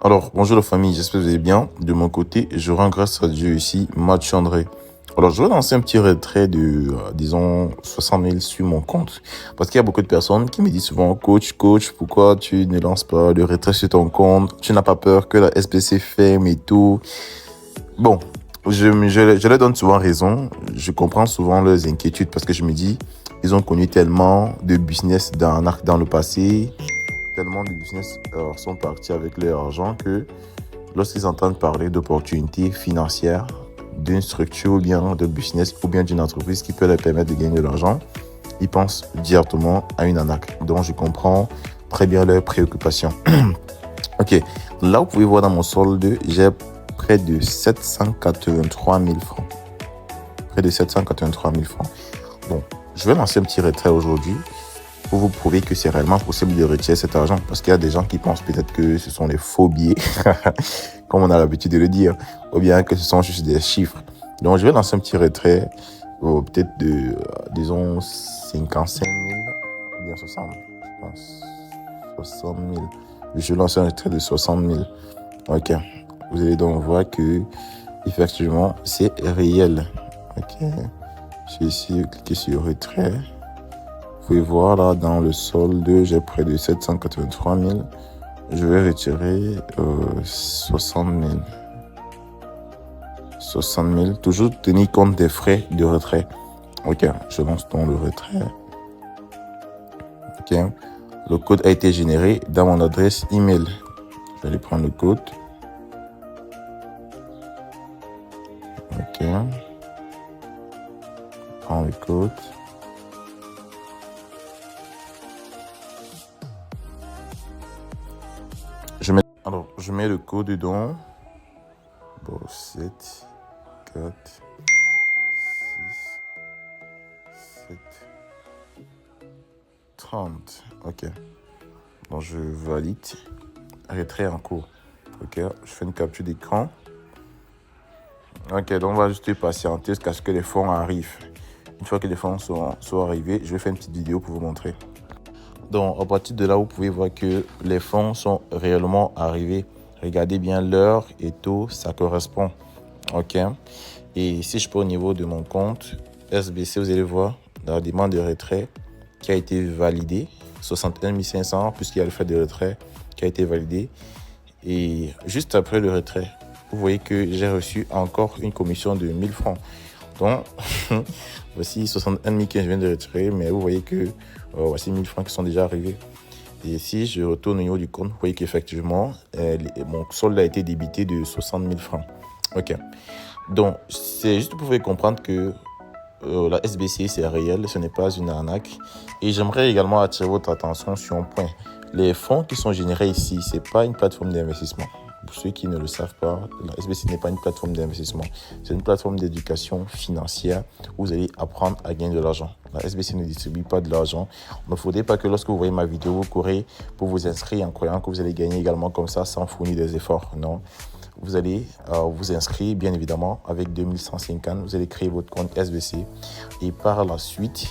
Alors, bonjour la famille, j'espère que vous allez bien. De mon côté, je rends grâce à Dieu ici, Mathieu André. Alors, je vais lancer un petit retrait de, disons, 60 000 sur mon compte. Parce qu'il y a beaucoup de personnes qui me disent souvent, coach, pourquoi tu ne lances pas le retrait sur ton compte? Tu n'as pas peur que la SBC ferme et tout. Bon, je leur donne souvent raison. Je comprends souvent leurs inquiétudes parce que je me dis, ils ont connu tellement de business dans le passé. Tellement de business sont partis avec leur argent que lorsqu'ils entendent parler d'opportunités financières, d'une structure ou bien de business ou bien d'une entreprise qui peut leur permettre de gagner de l'argent, ils pensent directement à une arnaque. Donc, je comprends très bien leurs préoccupations. Ok, là, vous pouvez voir dans mon solde, j'ai près de 783 000 francs. Près de 783 000 francs. Bon, je vais lancer un petit retrait aujourd'hui pour vous prouver que c'est réellement possible de retirer cet argent. Parce qu'il y a des gens qui pensent peut-être que ce sont des faux billets, comme on a l'habitude de le dire, ou bien que ce sont juste des chiffres. Donc, je vais lancer un petit retrait, peut-être de, disons, 55 000, ou bien 60, je pense, 60 000. Je lance un retrait de 60 000. Ok. Vous allez donc voir que, effectivement, c'est réel. Ok. Je vais ici cliquer sur retrait. Vous pouvez voir là dans le solde, j'ai près de 783 000. Je vais retirer 60 000. 60 000. Toujours tenir compte des frais de retrait. Ok, je lance donc le retrait. Ok. Le code a été généré dans mon adresse email. Je vais aller prendre le code. Ok. Prends le code. Je mets le code dedans. Bon, 7, 4, 6, 7, 30. Ok. Donc, je valide. Retrait en cours. Ok. Je fais une capture d'écran. Ok. Donc, on va juste patienter jusqu'à ce que les fonds arrivent. Une fois que les fonds sont arrivés, je vais faire une petite vidéo pour vous montrer. Donc, à partir de là, vous pouvez voir que les fonds sont réellement arrivés. Regardez bien l'heure et tout, ça correspond. Ok. Et si je prends au niveau de mon compte SBC, vous allez voir la demande de retrait qui a été validée. 61 500, puisqu'il y a le fait de retrait qui a été validé. Et juste après le retrait, vous voyez que j'ai reçu encore une commission de 1000 francs. Donc, voici 61 000 que je viens de retirer, mais vous voyez que voici 1000 francs qui sont déjà arrivés. Et si je retourne au niveau du compte, vous voyez qu'effectivement, mon solde a été débité de 60 000 francs. Ok. Donc, c'est juste pour vous comprendre que la SBC, c'est réel, ce n'est pas une arnaque. Et j'aimerais également attirer votre attention sur un point. Les fonds qui sont générés ici, ce n'est pas une plateforme d'investissement. Pour ceux qui ne le savent pas, la SBC n'est pas une plateforme d'investissement. C'est une plateforme d'éducation financière où vous allez apprendre à gagner de l'argent. La SBC ne distribue pas de l'argent. Il ne faudrait pas que lorsque vous voyez ma vidéo, vous courez pour vous inscrire en croyant que vous allez gagner également comme ça sans fournir des efforts. Non. Vous allez vous inscrire, bien évidemment, avec 2150. Vous allez créer votre compte SBC. Et par la suite,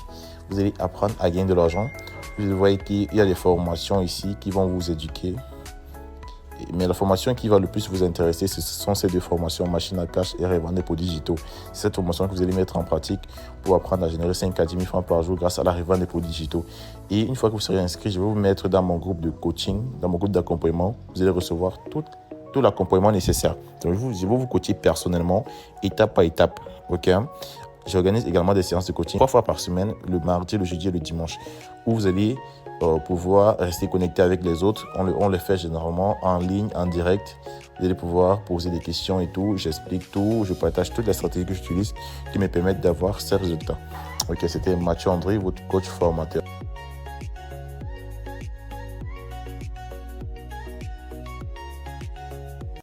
vous allez apprendre à gagner de l'argent. Vous voyez qu'il y a des formations ici qui vont vous éduquer. Mais la formation qui va le plus vous intéresser, ce sont ces deux formations, machine à cash et revendre des produits digitaux. C'est cette formation que vous allez mettre en pratique pour apprendre à générer 5 à 10 000 francs par jour grâce à la revente des produits digitaux. Et une fois que vous serez inscrit, je vais vous mettre dans mon groupe de coaching, dans mon groupe d'accompagnement. Vous allez recevoir tout l'accompagnement nécessaire. Donc, je vais vous coacher personnellement, étape par étape. Ok. J'organise également des séances de coaching 3 fois par semaine, le mardi, le jeudi et le dimanche, où vous allez pouvoir rester connecté avec les autres. On les fait généralement en ligne, en direct. Vous allez pouvoir poser des questions et tout. J'explique tout. Je partage toutes les stratégies que j'utilise qui me permettent d'avoir ces résultats. Ok, c'était Mathieu André, votre coach formateur.